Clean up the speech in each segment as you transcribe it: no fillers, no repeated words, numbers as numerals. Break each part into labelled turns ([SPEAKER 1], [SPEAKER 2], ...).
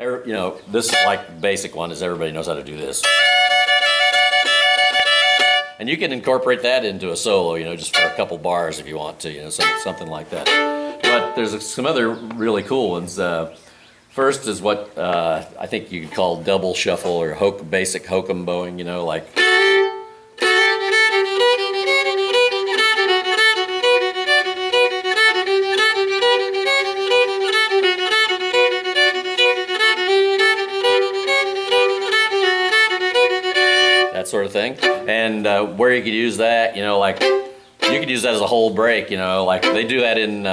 [SPEAKER 1] You know, this is like basic one is everybody knows how to do this. And you can incorporate that into a solo, you know, just for a couple bars if you want to, you know, something like that. But there's some other really cool ones. First is what I think you could call double shuffle or basic hokum bowing, you know, like. That sort of thing. And where you could use that, you know, like you could use that as a whole break, you know, like they do that in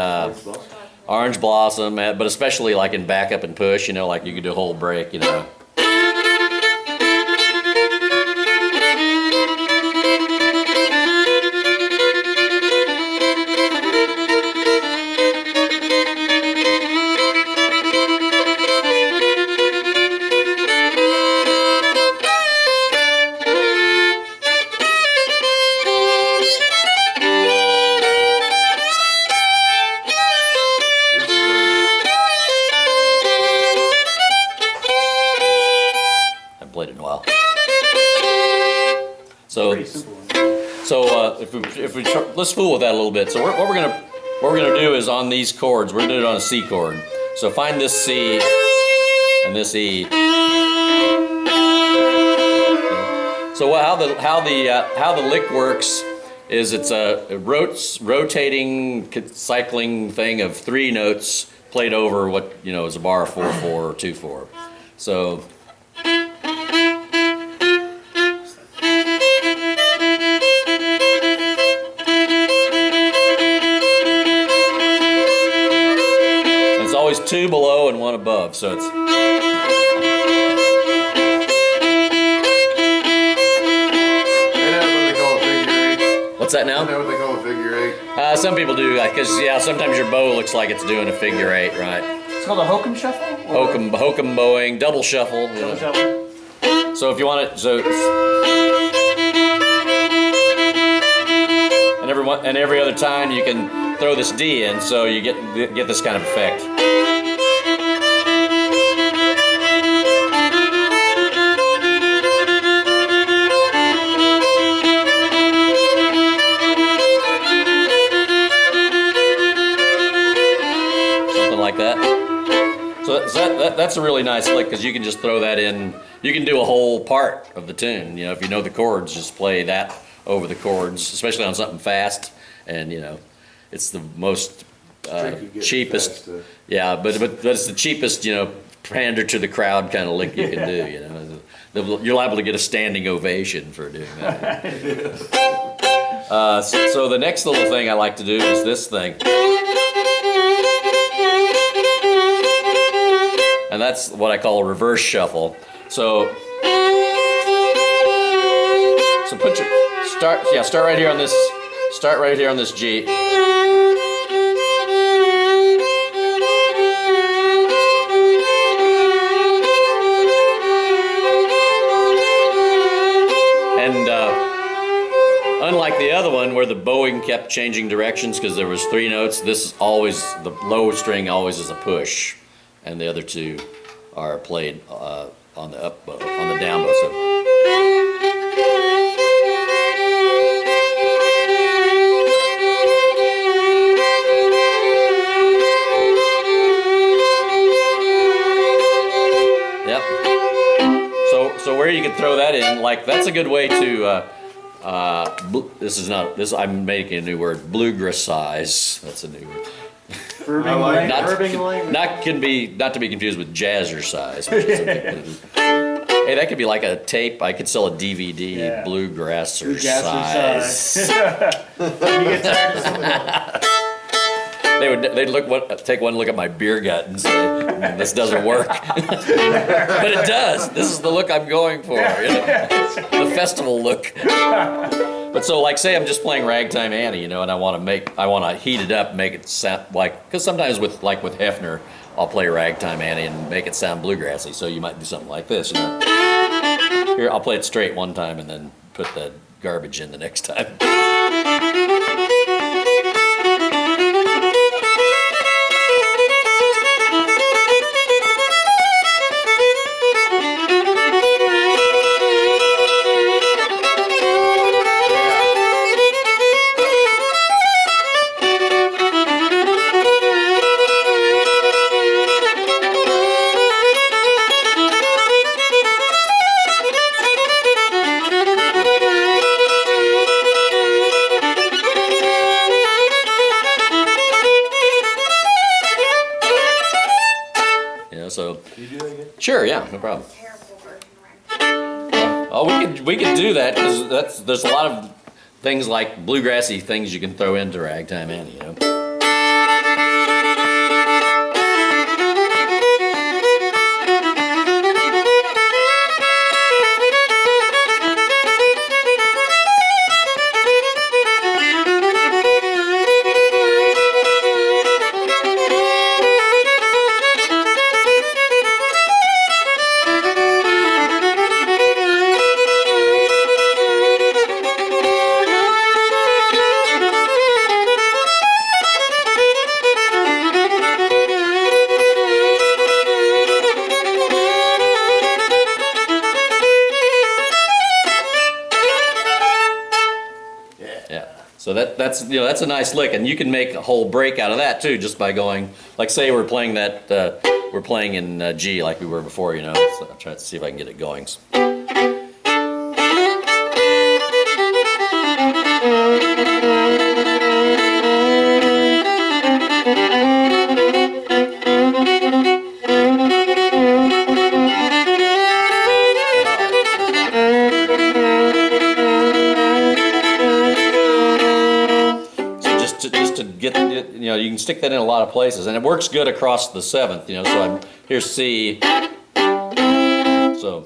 [SPEAKER 1] Orange Blossom, but especially like in backup and push, you know, like you could do a whole break, you know. Played it in a while. So if we let's fool with that a little bit. So what we're gonna do is on these chords, we're gonna do it on a C chord. So find this C and this E. So how the lick works is it's a rotating cycling thing of 3 notes played over what you know is a bar of 4/4 or 2/4. So. Always 2 below and 1 above, so it's. What's that now?
[SPEAKER 2] I know what they call a figure 8.
[SPEAKER 1] Some people do, because yeah, sometimes your bow looks like it's doing a figure 8, right?
[SPEAKER 3] It's called a hokum shuffle?
[SPEAKER 1] Hokum bowing, double shuffle.
[SPEAKER 3] Double shuffle.
[SPEAKER 1] So if you want it, and every other time you can throw this D in, so you get this kind of effect. Something like that. So that's a really nice lick because you can just throw that in. You can do a whole part of the tune. You know, if you know the chords, just play that over the chords, especially on something fast. And you know, it's the most cheapest. Yeah, but it's the cheapest. You know, pander to the crowd kind of lick you can do. You know, you're liable to get a standing ovation for doing that. So the next little thing I like to do is this thing. And that's what I call a reverse shuffle. So put your start right here on this. Start right here on this G. And unlike the other one where the bowing kept changing directions because there was 3 notes, this is always, the low string always is a push. And the other 2 are played on the up bow, on the down bow. So. Yep. So where you can throw that in, like that's a good way to. I'm making a new word. Bluegrass size. That's a new word. Not to be confused with jazzercise. Hey, that could be like a tape. I could sell a DVD. Yeah. Bluegrasser size. They'd take one look at my beer gut and say, "This doesn't work," but it does. This is the look I'm going for. You know? The festival look. But so, like, say I'm just playing Ragtime Annie, you know, and I want to heat it up, make it sound like, because sometimes with Hefner, I'll play Ragtime Annie and make it sound bluegrassy. So you might do something like this. You know? Here, I'll play it straight one time and then put the garbage in the next time.
[SPEAKER 3] Can you do that again?
[SPEAKER 1] Sure, yeah, no problem. Oh, we could do that because there's a lot of things like bluegrassy things you can throw into Ragtime Annie, you know. So that's that's a nice lick, and you can make a whole break out of that too, just by going, like say we're playing that we're playing in G like we were before, you know. So I'll try to see if I can get it going. Just to get it, you know, you can stick that in a lot of places, and it works good across the seventh, you know. So I'm here's C, so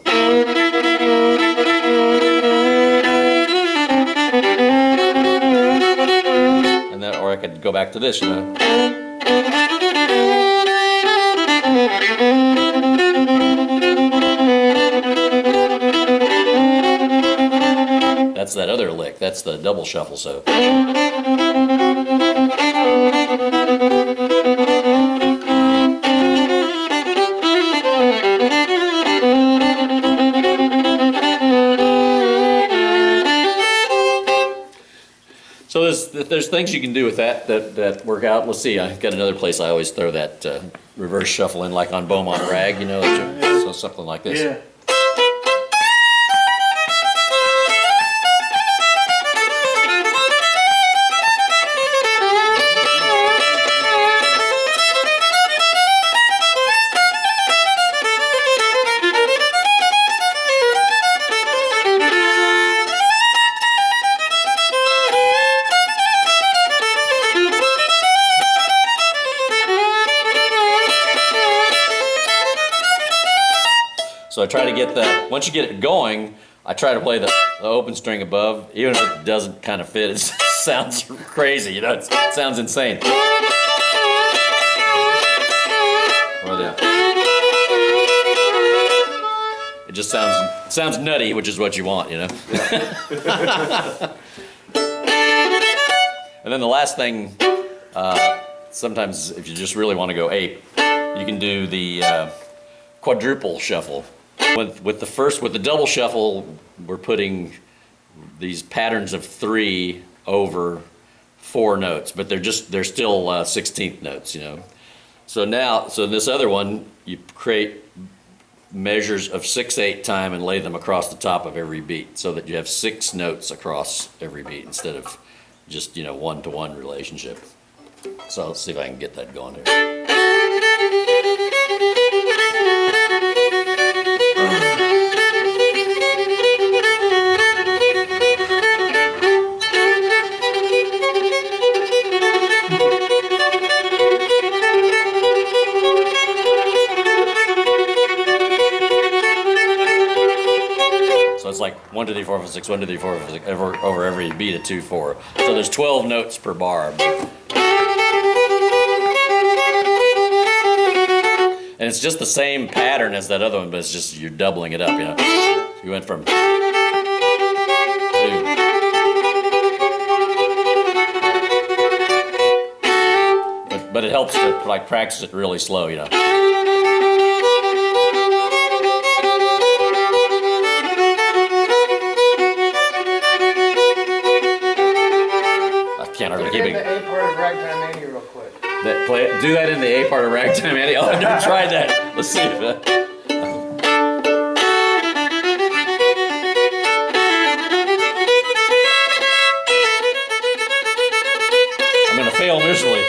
[SPEAKER 1] and then, or I could go back to this, you know. That's that other lick. That's the double shuffle. So. So there's things you can do with that work out. Let's see. I've got another place I always throw that reverse shuffle in, like on Beaumont Rag. You know, so something like this.
[SPEAKER 3] Yeah.
[SPEAKER 1] So I try to get that, once you get it going, I try to play the open string above, even if it doesn't kind of fit, it sounds crazy, you know, it sounds insane. Or it just sounds nutty, which is what you want, you know. And then the last thing, sometimes if you just really want to go ape, you can do the quadruple shuffle. With the double shuffle, we're putting these patterns of 3 over 4 notes, but they're still 16th notes, you know. So in this other one, you create measures of 6/8 time and lay them across the top of every beat, so that you have 6 notes across every beat instead of just, you know, 1-to-1 relationship. So let's see if I can get that going here. So it's like 1, 2, 3, 4, 5, 6, 1, 2, 3, 4, 5, 6, over every beat of 2, 4. So there's 12 notes per bar. And it's just the same pattern as that other one, but it's just you're doubling it up, you know. You went from 2. But it helps to like practice it really slow, you know. I can't hardly keep it.
[SPEAKER 4] The A part of Ragtime Annie real quick.
[SPEAKER 1] Do that in the A part of Ragtime Annie. Oh, I've never tried that. Let's see if I'm gonna fail miserably.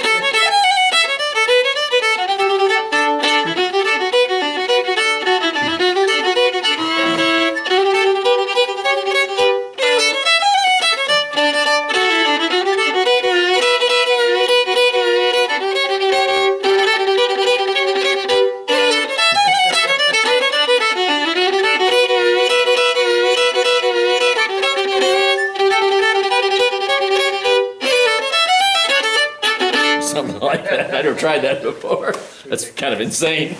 [SPEAKER 1] tried that before. That's kind of insane.